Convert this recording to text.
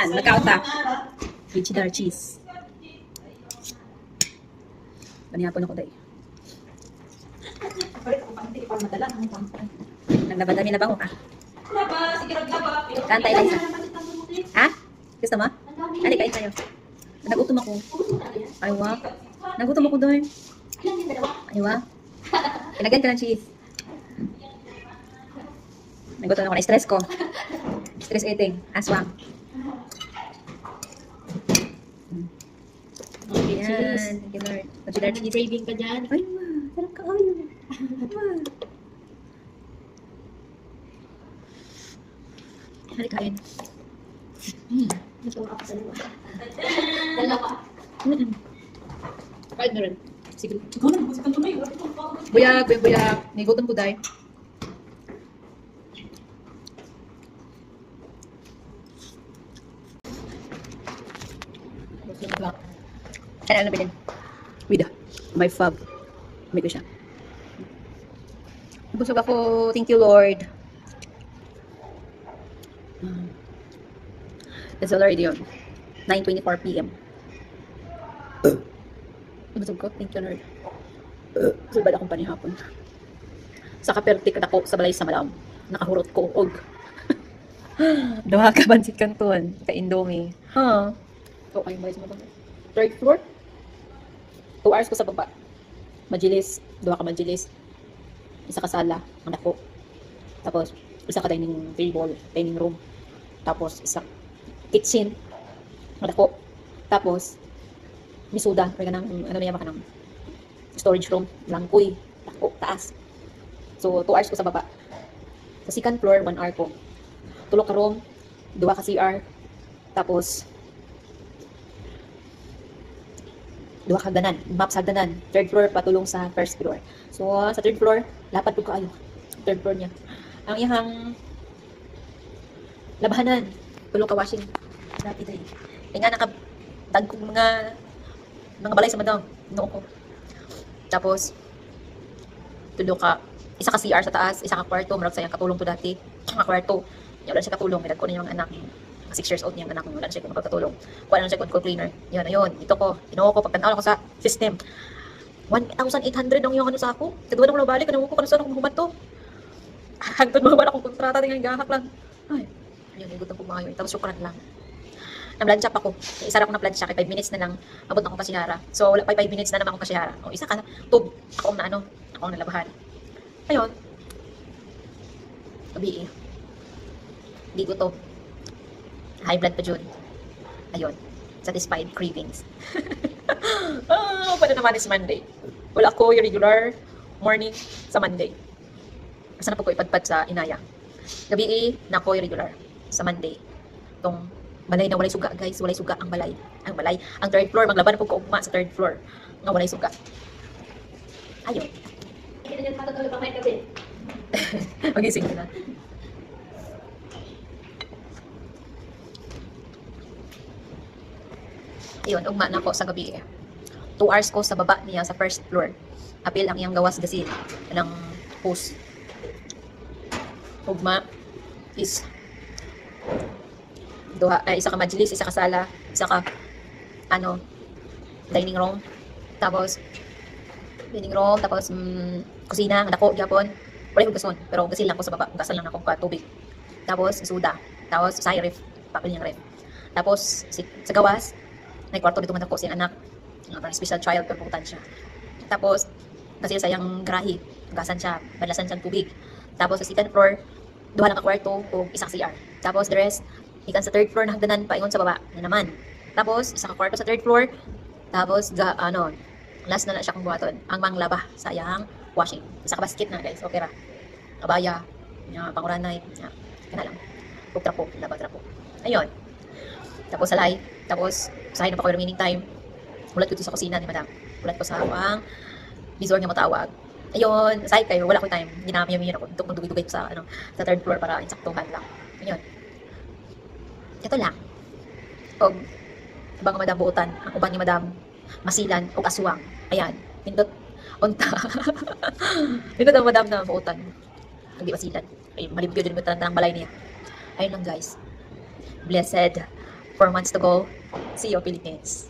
Yan, nagkaunta. With cheddar cheese. Banihapon ako dahil. Naglabad-dami na bango ka. Kantay lang isa. Ha? Gusto mo? Ano kain tayo? Nagutom ako. Aywa. Nagutom ako doon. Aywa. Ilagyan ka ng cheese. Nagutom ako na stress ko. Stress eating. Aswang. Yan. Thank you, Lord. Consider cheese. Craving ka dyan. Ay, ma. Sarap ka. Ay, ma. Halika kain. Natuwa ako sa dalawa. Dalawa. Kain na rin. Sige. Buyag, buyag, buyag. May gutom ko dahil. Kaya ano bilhin? Wida. My fab. May ko siya. Busog ako. Thank you, Lord. It's already on 9:24 p.m. Busog ko. Thank you, Lord. Subad akong panihapon. Sa kaperti ka ako sa balay sa malam. Nakahurot ko og. Duha ka bansit kanton. Ka Indomie. Ha. So, kayong balay sa malam. Third floor. 2 hours ko sa baba. Majilis. Duha ka majilis. Isa ka sala. Ang dako. Tapos, isa ka dining table. Dining room. Tapos, isa kitchen. Ang dako. Tapos, misuda. Kaya ka ng, ano niya ka ng storage room. Langkoy. Dako. Taas. So, 2 hours ko sa baba. Sa second floor, 1 hour ko. Tulog ka room. 2 ka CR. Tapos, 2 hagdanan, map sa hagdanan. Third floor, patulong sa first floor. So, sa third floor, lapad po kaayo. Third floor niya. Ang iyang labahanan, tulong ka washing. Lapit ay. Kaya nga nakatag kong mga balay sa madam. Noo ko. Tapos, tulong ka, isa ka CR sa taas, isa ka kwarto, marag sayang katulong to dati. Mga kwarto, wala siya katulong, minag ko na yung anak. 6 years old niya ang anak ko, wala na siya kung magkatulong. Wala na siya kung cleaner. Yun, ayun. Ito ko, tinuha ko, pagtanaw ko sa system. 1,800 ang yung ano sa ako. Siguro na balik, kanang ko, kung saan akong human to. Hagtod mo ba akong kontrata, tingnan gahak lang. Ay, ayun, igutom ko mga yun. Tapos syukran lang. Nablancha pa ko. Isa ako na plancha, kay 5 minutes na lang, abot na akong kasihara. So, wala pa 5 minutes na naman akong kasihara. O, isa ka, tub. Ako ang na ano, ako ang nalabahan. Ayun. Gabi eh. Hindi ko to. High blood pa dyan. Ayun. Satisfied cravings. Pwede naman is Monday. Wala ko yung regular morning sa Monday. Asa na po ko ipadpad sa inaya. Gabi na ko yung regular sa Monday. Itong balay na walay suga, guys. Walay suga ang balay. Ang balay. Ang third floor. Maglaban po ko ugma sa third floor. Nga walay suga. Ayun. Hindi na yung patutulog ang may gabi. Magising ko na. Ayun, ugma na ko sa gabi. 2 hours ko sa baba niya sa first floor. Apil ang iyang gawas gasin ng post. Ugma is isa ka majlis, isa ka sala, isa ka dining room. Tapos dining room, tapos kusina, dako gyapon. Wala ko gason, pero gasil lang ko sa baba. Gasal lang ako ka tubig. Tapos suda. Tapos sa ref, papel niyang ref. Tapos sa gawas may kwarto dito man ako siyang anak. Parang special child, perputan siya. Tapos, kasi sayang grahe. Gasan siya, badlasan siya tubig. Tapos, sa second floor, 2 lang ka kwarto o isang CR. Tapos, the rest, ikan sa third floor na hagdanan, paingon sa baba na naman. Tapos, isa ka kwarto sa third floor. Tapos, last na siya kung buhaton. Ang manglaba, sayang washing. Isa ka basket na, guys. Okay ra. Kabaya, panguranay, kaya lang. Trapo, laba-trapo. Ayun. Tapos, salay. Tapos, usahin na pa ko yung remaining time. Ulat ko dito sa kusina ni madam. Ulat ko sa ang visor niya matawag. Ayun, aside kayo, wala ko time. Ginamiyamiyan ako. Itong dugay-dugay ko sa third floor para insaktuhan lang. Ayun. Ito lang. O, ibang madam buutan. Ang uban ni madam masilan o aswang. Ayan. Pindot. Unta. Pindot ang madam na buutan. Hindi masilan. Ay, malimpyo din mo ng balay niya. Ayun lang guys. Blessed 4 months to go. See you, Philippines.